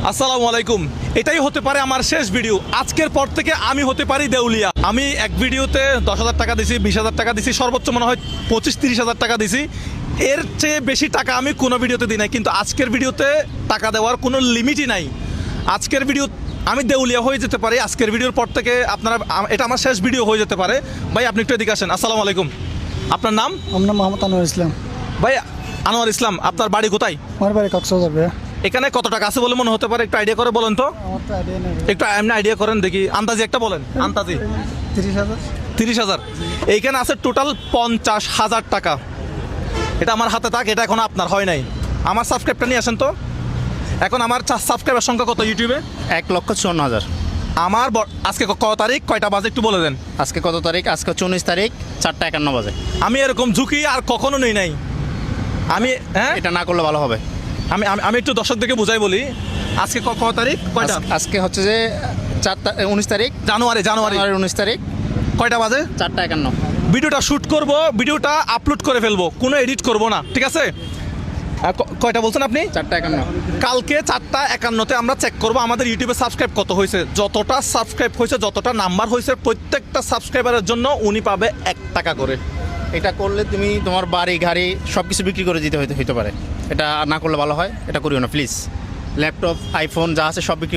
আসসালামু আলাইকুম। এটাই হতে পারে আমার শেষ ভিডিও। আজকের পর থেকে আমি হতে পারি দেউলিয়া। আমি এক ভিডিওতে 10,000 টাকা দিছি, 20,000 টাকা দিছি, সর্বোচ্চ মনে হয় 25-30,000 টাকা দিছি। এর চেয়ে বেশি টাকা আমি কোনো ভিডিওতে দিই নাই, কিন্তু আজকের ভিডিওতে টাকা দেওয়ার কোনো লিমিটই নাই। আজকের ভিডিও আমি দেউলিয়া হয়ে যেতে পারি। আজকের ভিডিওর পর থেকে আপনারা, এটা আমার শেষ ভিডিও হয়ে যেতে পারে। ভাই আপনি একটু এদিকে আসেন। আসসালামু আলাইকুম। আপনার নাম? আমার নাম মোহাম্মদ আনোয়ার ইসলাম। ভাই আনোয়ার ইসলাম, আপনার বাড়ি কোথায়? আমার বাড়ি কক্সবাজার ভাইয়া। এখানে কত টাকা আছে বলে মনে হতে পারে? একটু আইডিয়া করে বলেন তো। আমার তো আইডিয়া নেই। একটু এমনি আইডিয়া করেন দেখি, আন্দাজি একটা বলেন। আন্দাজি 30,000। 30,000। এইখানে আছে টোটাল 50,000 টাকা। এটা আমার হাতে থাক, এটা এখন আপনার হয় নাই। আমার সাবস্ক্রাইবটা নিয়ে আসেন তো। এখন আমার সাবস্ক্রাইবার সংখ্যা কত ইউটিউবে? 1,54,000। আমার আজকে কত তারিখ, কয়টা বাজে একটু বলে দেন। আজকে কত তারিখ? আজকে 19 তারিখ, 4:51 বাজে। আমি এরকম ঝুঁকি আর কখনো নেই নাই। আমি এটা না করলে ভালো হবে। আমি আমি একটু দর্শকদেরকে বুঝাই বলি। আজকে কত তারিখ, কয়টা? আজকে হচ্ছে যে 19 তারিখ, জানুয়ারি 19 তারিখ, কয়টা বাজে? 4:51। ভিডিওটা শ্যুট করব, ভিডিওটা আপলোড করে ফেলবো, কোনো এডিট করব না, ঠিক আছে? কয়টা বলছেন আপনি? 4:51। কালকে 4:51-তে আমরা চেক করব আমাদের ইউটিউবে সাবস্ক্রাইব কত হয়েছে। যতটা সাবস্ক্রাইব হয়েছে, যতটা নাম্বার হয়েছে, প্রত্যেকটা সাবস্ক্রাইবারের জন্য উনি পাবে 1 টাকা করে। এটা করলে তুমি তোমার বাড়ি গাড়ি সব কিছু বিক্রি করে দিতে হইতে পারে। এটা না করলে ভালো হয়, এটা করিও না প্লিজ। ল্যাপটপ, আইফোন যা আছে সব বিক্রি